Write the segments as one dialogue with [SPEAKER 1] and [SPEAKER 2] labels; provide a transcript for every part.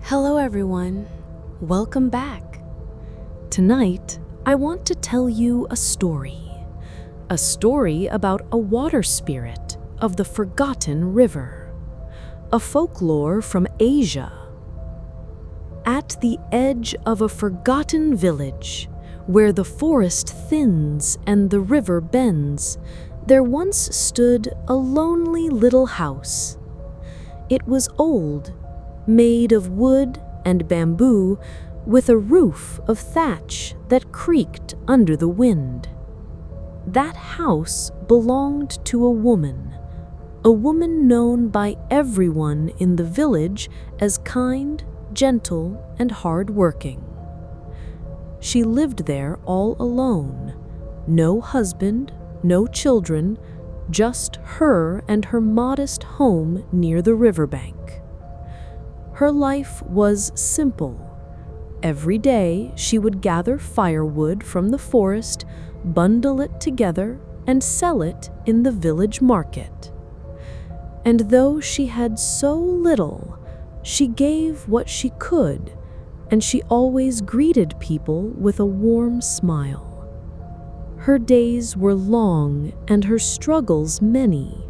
[SPEAKER 1] Hello everyone, welcome back. Tonight, I want to tell you a story about a water spirit of the forgotten river, a folklore from Asia. At the edge of a forgotten village, where the forest thins and the river bends, there once stood a lonely little house. It was old, made of wood and bamboo, with a roof of thatch that creaked under the wind. That house belonged to a woman known by everyone in the village as kind, gentle, and hard-working. She lived there all alone, no husband, no children, just her and her modest home near the riverbank. Her life was simple. Every day she would gather firewood from the forest, bundle it together, and sell it in the village market. And though she had so little, she gave what she could, and she always greeted people with a warm smile. Her days were long and her struggles many.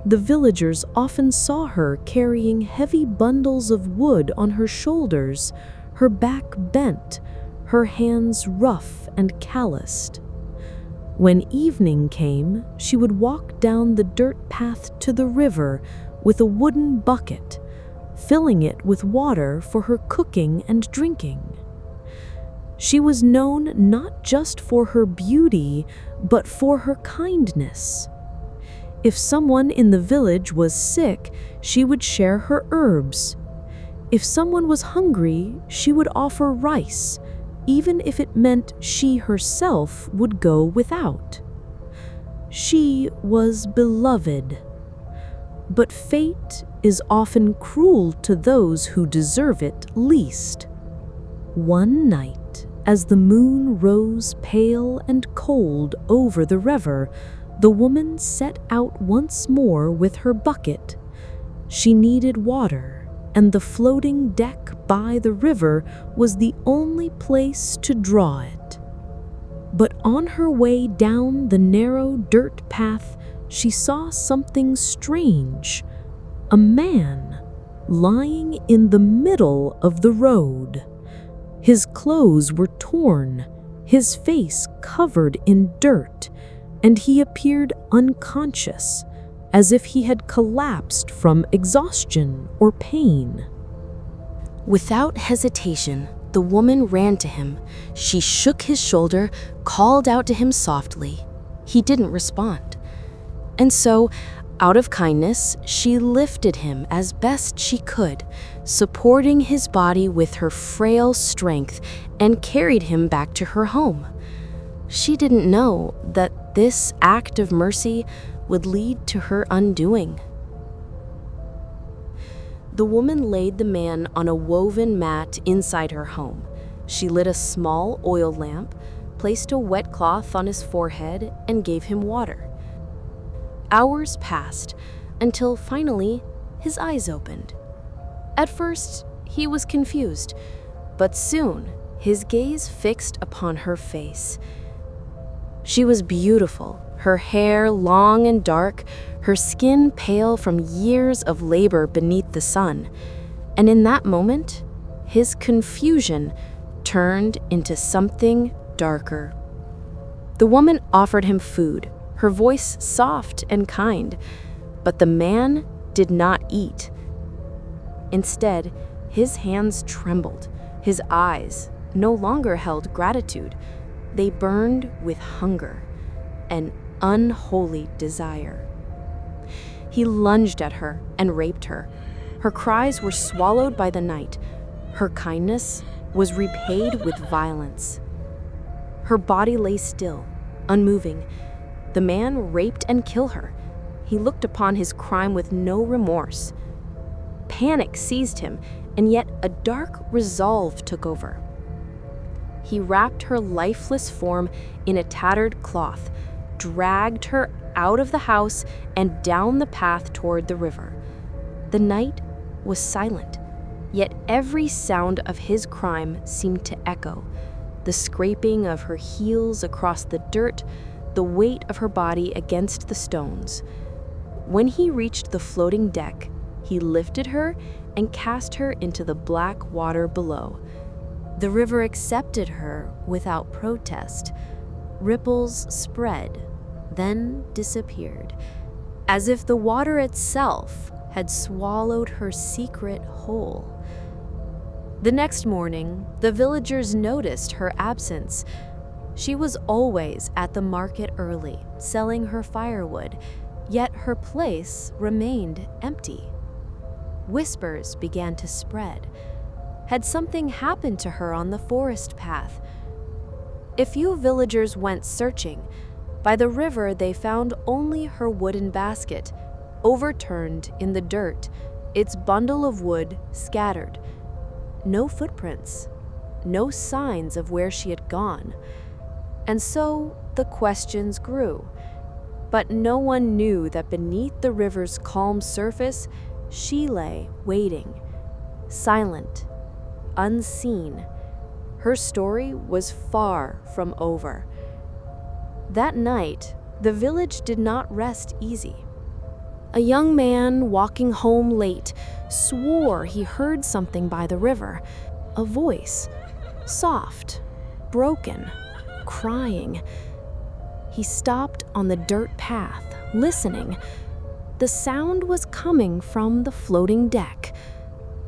[SPEAKER 1] The villagers often saw her carrying heavy bundles of wood on her shoulders, her back bent, her hands rough and calloused. When evening came, she would walk down the dirt path to the river with a wooden bucket, filling it with water for her cooking and drinking. She was known not just for her beauty, but for her kindness. If someone in the village was sick, she would share her herbs. If someone was hungry, she would offer rice, even if it meant she herself would go without. She was beloved. But fate is often cruel to those who deserve it least. One night, as the moon rose pale and cold over the river, the woman set out once more with her bucket. She needed water, and the floating deck by the river was the only place to draw it. But on her way down the narrow dirt path, she saw something strange. A man lying in the middle of the road. His clothes were torn, his face covered in dirt, and he appeared unconscious, as if he had collapsed from exhaustion or pain. Without hesitation, the woman ran to him. She shook his shoulder, called out to him softly. He didn't respond. And so, out of kindness, she lifted him as best she could, supporting his body with her frail strength, and carried him back to her home. She didn't know that this act of mercy would lead to her undoing. The woman laid the man on a woven mat inside her home. She lit a small oil lamp, placed a wet cloth on his forehead, and gave him water. Hours passed until finally his eyes opened. At first, he was confused, but soon his gaze fixed upon her face. She was beautiful, her hair long and dark, her skin pale from years of labor beneath the sun. And in that moment, his confusion turned into something darker. The woman offered him food, her voice soft and kind, but the man did not eat. Instead, his hands trembled, his eyes no longer held gratitude. They burned with hunger, an unholy desire. He lunged at her and raped her. Her cries were swallowed by the night. Her kindness was repaid with violence. Her body lay still, unmoving. The man raped and killed her. He looked upon his crime with no remorse. Panic seized him, and yet a dark resolve took over. He wrapped her lifeless form in a tattered cloth, dragged her out of the house and down the path toward the river. The night was silent. Yet every sound of his crime seemed to echo. The scraping of her heels across the dirt, the weight of her body against the stones. When he reached the floating deck, he lifted her and cast her into the black water below. The river accepted her without protest. Ripples spread, then disappeared, as if the water itself had swallowed her secret whole. The next morning, the villagers noticed her absence. She was always at the market early, selling her firewood, yet her place remained empty. Whispers began to spread. Had something happened to her on the forest path? A few villagers went searching. By the river, they found only her wooden basket, overturned in the dirt, its bundle of wood scattered. No footprints, no signs of where she had gone. And so the questions grew. But no one knew that beneath the river's calm surface, she lay waiting, silent, unseen. Her story was far from over. That night, the village did not rest easy. A young man walking home late swore he heard something by the river, a voice, soft, broken, crying. He stopped on the dirt path, listening. The sound was coming from the floating deck,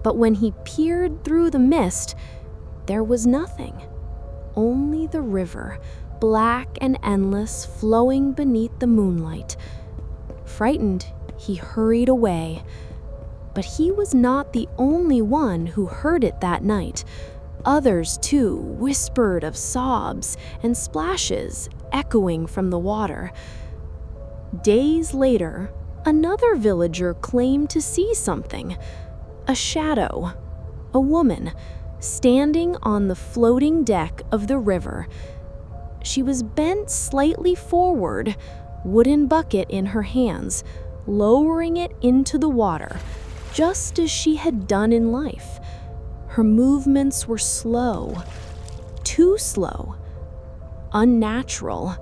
[SPEAKER 1] but when he peered through the mist, there was nothing. Only the river, black and endless, flowing beneath the moonlight. Frightened, he hurried away. But he was not the only one who heard it that night. Others, too, whispered of sobs and splashes echoing from the water. Days later, another villager claimed to see something. A shadow, a woman, standing on the floating deck of the river. She was bent slightly forward, wooden bucket in her hands, lowering it into the water, just as she had done in life. Her movements were slow, too slow, unnatural,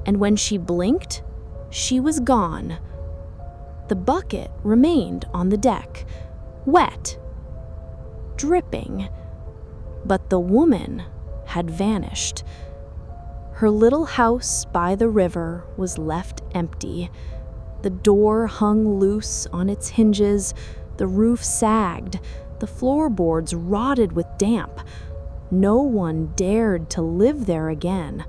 [SPEAKER 1] and when she blinked, she was gone. The bucket remained on the deck, wet, dripping, but the woman had vanished. Her little house by the river was left empty. The door hung loose on its hinges, the roof sagged, the floorboards rotted with damp. No one dared to live there again.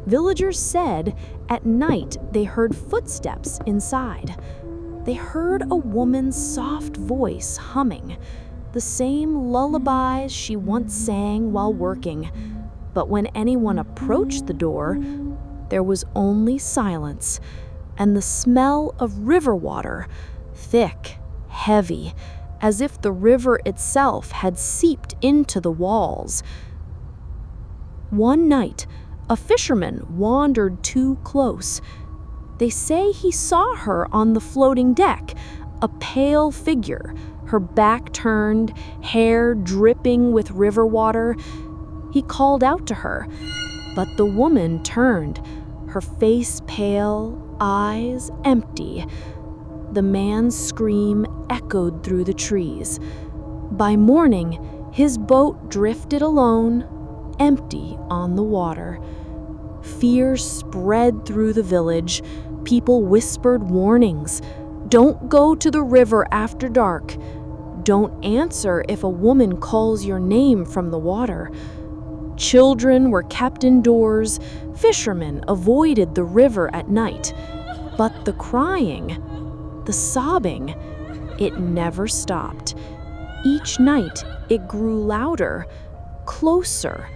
[SPEAKER 1] Villagers said at night they heard footsteps inside. They heard a woman's soft voice humming, the same lullabies she once sang while working. But when anyone approached the door, there was only silence and the smell of river water, thick, heavy, as if the river itself had seeped into the walls. One night, a fisherman wandered too close. They say he saw her on the floating deck, a pale figure, her back turned, hair dripping with river water. He called out to her, but the woman turned, her face pale, eyes empty. The man's scream echoed through the trees. By morning, his boat drifted alone, empty on the water. Fear spread through the village. People whispered warnings. Don't go to the river after dark. Don't answer if a woman calls your name from the water. Children were kept indoors. Fishermen avoided the river at night. But the crying, the sobbing, it never stopped. Each night, it grew louder, closer.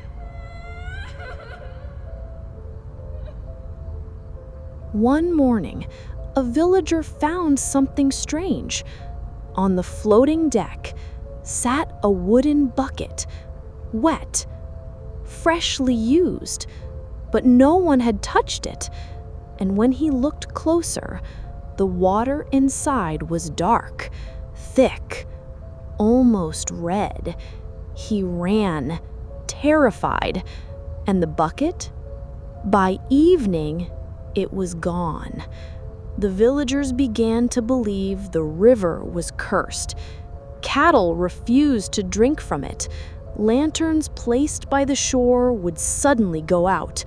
[SPEAKER 1] One morning, a villager found something strange. On the floating deck sat a wooden bucket, wet, freshly used, but no one had touched it. And when he looked closer, the water inside was dark, thick, almost red. He ran, terrified. And the bucket? By evening, it was gone. The villagers began to believe the river was cursed. Cattle refused to drink from it. Lanterns placed by the shore would suddenly go out.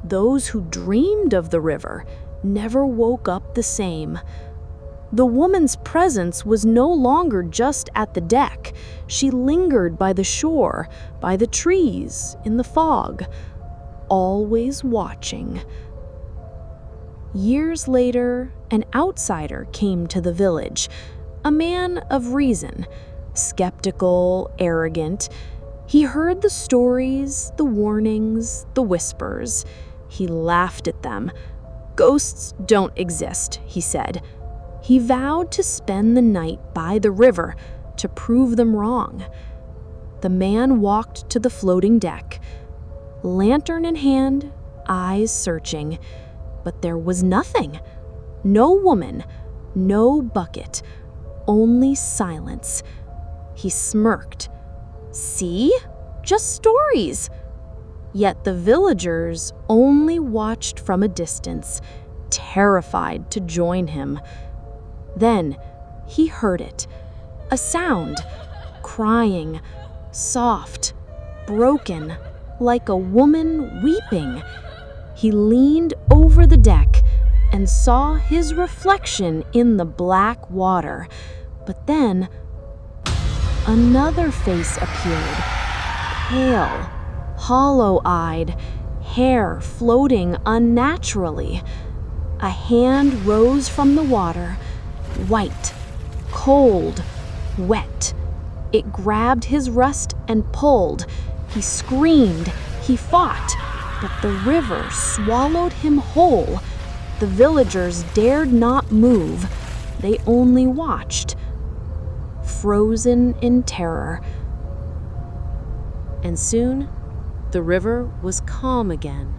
[SPEAKER 1] Those who dreamed of the river never woke up the same. The woman's presence was no longer just at the deck. She lingered by the shore, by the trees, in the fog, always watching. Years later, an outsider came to the village, a man of reason, skeptical, arrogant. He heard the stories, the warnings, the whispers. He laughed at them. "Ghosts don't exist," he said. He vowed to spend the night by the river to prove them wrong. The man walked to the floating deck, lantern in hand, eyes searching, but there was nothing. No woman, no bucket, only silence. He smirked. "See? Just stories." Yet the villagers only watched from a distance, terrified to join him. Then he heard it, a sound, crying, soft, broken, like a woman weeping. He leaned over the deck and saw his reflection in the black water. But then another face appeared, pale, hollow-eyed, hair floating unnaturally. A hand rose from the water, white, cold, wet. It grabbed his wrist and pulled. He screamed, he fought, but the river swallowed him whole. The villagers dared not move. They only watched, frozen in terror. And soon, the river was calm again.